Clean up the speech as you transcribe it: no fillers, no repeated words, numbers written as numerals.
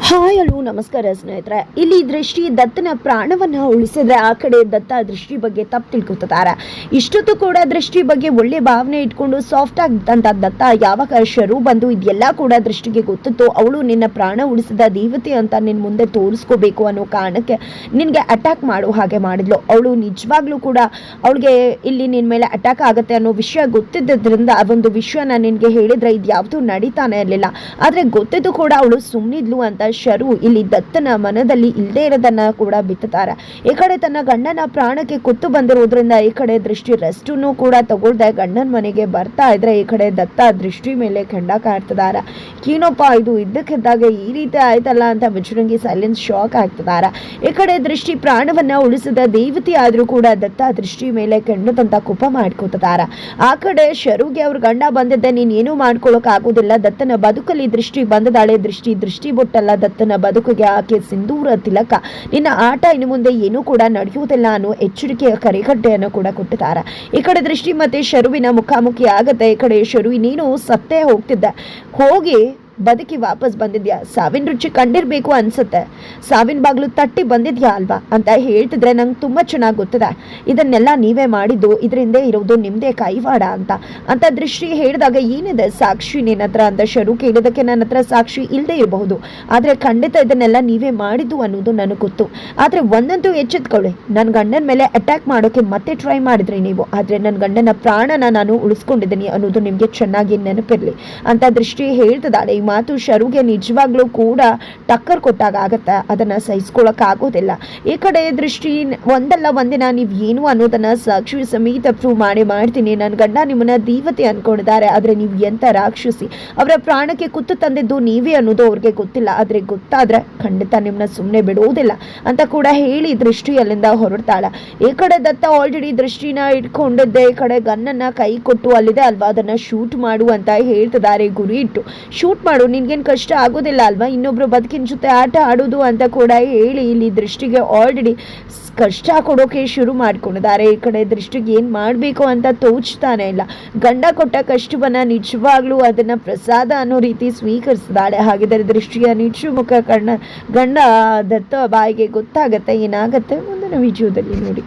Hi hello ನಮಸ್ಕಾರ ಸ್ನೇಹಿತರೆ. ಇಲ್ಲಿ ದೃಷ್ಟಿ ದತ್ತನ ಪ್ರಾಣವನ್ನ ಉಳಿಸಿದ್ರೆ ಆ ಕಡೆ ದತ್ತ ದೃಷ್ಟಿ ಬಗ್ಗೆ ತಪ್ಪು ತಿಳ್ಕೊತಾರೆ. ಇಷ್ಟೊತ್ತು ಕೂಡ ದೃಷ್ಟಿ ಬಗ್ಗೆ ಒಳ್ಳೆ ಭಾವನೆ ಇಟ್ಕೊಂಡು ಸಾಫ್ಟ್ ಆಗಿದ್ದಂತ ದತ್ತ ಯಾವಾಗ ಶರು ಬಂದು ಇದೆಲ್ಲ ಕೂಡ ದೃಷ್ಟಿಗೆ ಗೊತ್ತಿತ್ತು, ಅವಳು ನಿನ್ನ ಪ್ರಾಣ ಉಳಿಸಿದ ದೇವತೆ ಅಂತ ನಿನ್ನ ಮುಂದೆ ತೋರಿಸ್ಕೋಬೇಕು ಅನ್ನೋ ಕಾರಣಕ್ಕೆ ನಿನಗೆ ಅಟ್ಯಾಕ್ ಮಾಡೋ ಹಾಗೆ ಮಾಡಿದ್ಲು. ಅವಳು ನಿಜವಾಗ್ಲೂ ಕೂಡ ಅವಳಿಗೆ ಇಲ್ಲಿ ನಿನ್ನ ಮೇಲೆ ಅಟ್ಯಾಕ್ ಆಗುತ್ತೆ ಅನ್ನೋ ವಿಷಯ ಗೊತ್ತಿದ್ದರಿಂದ ಆ ಒಂದು ವಿಷಯನ ನಿನಗೆ ಹೇಳಿದ್ರೆ ಇದು ಯಾವುದು ನಡೀತಾನೆ ಇರಲಿಲ್ಲ. ಆದರೆ ಗೊತ್ತಿದ್ದು ಕೂಡ ಅವಳು ಸುಮ್ಮನಿದ್ಲು ಅಂತ ಶರು ಇಲ್ಲಿ ದತ್ತನ ಮನದಲ್ಲಿ ಇಲ್ಲದೆ ಇರೋದನ್ನ ಕೂಡ ಬಿತ್ತುತ್ತಾರೆ. ಈ ಕಡೆ ತನ್ನ ಗಂಡನ ಪ್ರಾಣಕ್ಕೆ ಕುತ್ತು ಬಂದಿರೋದ್ರಿಂದ ಈ ಕಡೆ ದೃಷ್ಟಿ ರೆಸ್ಟನ್ನು ಕೂಡ ತಗೊಳ್ದೆ ಗಂಡನ ಮನೆಗೆ ಬರ್ತಾ ಇದ್ರೆ ಈ ಕಡೆ ದತ್ತ ದೃಷ್ಟಿ ಮೇಲೆ ಕೆಂಡ ಕಾಡ್ತಿದ್ದಾರೆ. ಏನೋಪ್ಪ ಇದು ಇದ್ದಕ್ಕಿದ್ದಾಗ ಈ ರೀತಿ ಆಯ್ತಲ್ಲ ಅಂತ ಬಜರಂಗಿ ಸೈಲೆನ್ಸ್ ಶಾಕ್ ಆಗ್ತಿದ್ದಾರೆ. ಈ ಕಡೆ ದೃಷ್ಟಿ ಪ್ರಾಣವನ್ನ ಉಳಿಸಿದ ದೇವತೆ ಆದ್ರೂ ಕೂಡ ದತ್ತ ದೃಷ್ಟಿ ಮೇಲೆ ಕೆಂಡದಂತ ಕುಪ ಮಾಡ್ಕೋತಿದ್ದಾರೆ. ಆ ಕಡೆ ಶರುಗೆ ಅವ್ರ ಗಂಡ ಬಂದಿದ್ದೆ ನೀನ್ ಏನು ಮಾಡ್ಕೊಳಕ್ ಆಗುದಿಲ್ಲ, ದತ್ತನ ಬದುಕಲ್ಲಿ ದೃಷ್ಟಿ ಬಂದದಾಳೆ, ದೃಷ್ಟಿ ಬೊಟ್ಟಲ್ಲ ದತ್ತನ ಬದುಕಿಗೆ ಆಕೆ ಸಿಂಧೂರ ತಿಲಕ, ನಿನ್ನ ಆಟ ಇನ್ನು ಮುಂದೆ ಏನೂ ಕೂಡ ನಡೆಯುವುದಿಲ್ಲ ಅನ್ನೋ ಎಚ್ಚರಿಕೆಯ ಕರೆಗಡ್ಡೆಯನ್ನು ಕೂಡ ಕೊಟ್ಟಿದ್ದಾರೆ. ಈ ಕಡೆ ದೃಷ್ಟಿ ಮತ್ತೆ ಶರುವಿನ ಮುಖಾಮುಖಿ ಆಗತ್ತೆ. ಈ ಕಡೆ ಶರು ನೀನು ಸತ್ತೇ ಹೋಗ್ತಿದ್ದೆ, ಹೋಗಿ ಬದುಕಿ ವಾಪಸ್ ಬಂದಿದ್ಯಾ, ಸಾವಿನ ರುಚಿ ಕಂಡಿರ್ಬೇಕು ಅನ್ಸುತ್ತೆ, ಸಾವಿನ ಬಾಗ್ಲು ತಟ್ಟಿ ಬಂದಿದ್ಯಾ ಅಲ್ವಾ ಅಂತ ಹೇಳ್ತಿದ್ರೆ ನಂಗೆ ತುಂಬಾ ಚೆನ್ನಾಗಿ ಗೊತ್ತಿದೆ, ಇದನ್ನೆಲ್ಲ ನೀವೇ ಮಾಡಿದ್ದು, ಇದರಿಂದ ಇರೋದು ನಿಮ್ದೇ ಕೈವಾಡ ಅಂತ ದೃಷ್ಟಿ ಹೇಳಿದಾಗ ಏನಿದೆ ಸಾಕ್ಷಿ ನಿನ್ನ ಹತ್ರ ಅಂತ ಶರು ಕೇಳಿದಕ್ಕೆ ನನ್ನ ಹತ್ರ ಸಾಕ್ಷಿ ಇಲ್ಲದೆ ಇರಬಹುದು, ಆದ್ರೆ ಖಂಡಿತ ಇದನ್ನೆಲ್ಲ ನೀವೇ ಮಾಡಿದ್ದು ಅನ್ನೋದು ನನಗೆ ಗೊತ್ತು. ಆದ್ರೆ ಒಂದಂತೂ ಎಚ್ಚೆತ್ಕೊಳ್ಳಿ, ನನ್ನ ಗಂಡನ ಮೇಲೆ ಅಟ್ಯಾಕ್ ಮಾಡೋಕೆ ಮತ್ತೆ ಟ್ರೈ ಮಾಡಿದ್ರಿ ನೀವು, ಆದ್ರೆ ನನ್ನ ಗಂಡನ ಪ್ರಾಣನ ನಾನು ಉಳಿಸ್ಕೊಂಡಿದ್ದೀನಿ ಅನ್ನೋದು ನಿಮ್ಗೆ ಚೆನ್ನಾಗಿ ನೆನಪಿರ್ಲಿ ಅಂತ ದೃಷ್ಟಿ ಹೇಳ್ತಿದ್ದಾಳೆ. ಈ ಮಾತು ಶರುಗೆ ನಿಜವಾಗ್ಲೂ ಕೂಡ ಟಕ್ಕರ್ ಕೊಟ್ಟಾಗ ಆಗತ್ತೆ, ಅದನ್ನ ಸಹಿಸ್ಕೊಳಕ್ ಆಗೋದಿಲ್ಲ. ಈ ಕಡೆ ದೃಷ್ಟಿ ಒಂದಲ್ಲ ಒಂದಿನ ನೀವ್ ಏನು ಅನ್ನೋದನ್ನ ಸಾಕ್ಷಿ ಸಮೇತ ಪ್ರೂವ್ ಮಾಡ್ತೀನಿ, ನನ್ನ ಗಂಡ ನಿಮ್ಮನ್ನ ದೇವತೆ ಅನ್ಕೊಂಡಿದ್ದಾರೆ, ಆದ್ರೆ ನೀವು ಎಂತ ರಾಕ್ಷಸಿ, ಅವರ ಪ್ರಾಣಕ್ಕೆ ಕುತ್ತು ತಂದಿದ್ದು ನೀವೇ ಅನ್ನೋದು ಅವ್ರಿಗೆ ಗೊತ್ತಿಲ್ಲ, ಆದ್ರೆ ಗೊತ್ತಾದ್ರೆ ಖಂಡಿತ ನಿಮ್ಮನ್ನ ಸುಮ್ಮನೆ ಬಿಡುವುದಿಲ್ಲ ಅಂತ ಕೂಡ ಹೇಳಿ ದೃಷ್ಟಿ ಅಲ್ಲಿಂದ ಹೊರಡ್ತಾಳ. ಈ ಕಡೆ ದತ್ತ ಆಲ್ರೆಡಿ ದೃಷ್ಟಿನ ಇಟ್ಕೊಂಡಿದ್ದೆ, ಈ ಕಡೆ ಗನ್ನನ್ನ ಕೈ ಕೊಟ್ಟು ಅಲ್ಲಿದೆ ಅಲ್ವಾ ಅದನ್ನ ಶೂಟ್ ಮಾಡು ಅಂತ ಹೇಳ್ತಿದ್ದಾರೆ, ಗುರಿ ಇಟ್ಟು ಶೂಟ್ ಮಾಡು, ನಿನ್ಗೇನು ಕಷ್ಟ ಆಗೋದಿಲ್ಲ ಅಲ್ವಾ, ಇನ್ನೊಬ್ರು ಬದುಕಿನ ಜೊತೆ ಆಟ ಆಡೋದು ಅಂತ ಕೂಡ ಹೇಳಿ ಇಲ್ಲಿ ದೃಷ್ಟಿಗೆ ಆಲ್ರೆಡಿ ಕಷ್ಟ ಕೊಡೋಕೆ ಶುರು ಮಾಡ್ಕೊಂಡಿದ್ದಾರೆ. ಈ ಕಡೆ ದೃಷ್ಟಿಗೆ ಏನು ಮಾಡಬೇಕು ಅಂತ ತೋಚ್ತಾನೆ ಇಲ್ಲ. ಗಂಡ ಕೊಟ್ಟ ಕಷ್ಟವನ್ನ ನಿಜವಾಗ್ಲೂ ಅದನ್ನ ಪ್ರಸಾದ ಅನ್ನೋ ರೀತಿ ಸ್ವೀಕರಿಸಿದಾಳೆ. ಹಾಗಿದ್ರೆ ದೃಷ್ಟಿಯ ನಿಜ ಮುಖ ಗಂಡ ದತ್ತ ಬಾಯಿಗೆ ಗೊತ್ತಾಗತ್ತೆ ಏನಾಗತ್ತೆ ಮುಂದಿನ ವಿಡಿಯೋದಲ್ಲಿ ನೋಡಿ.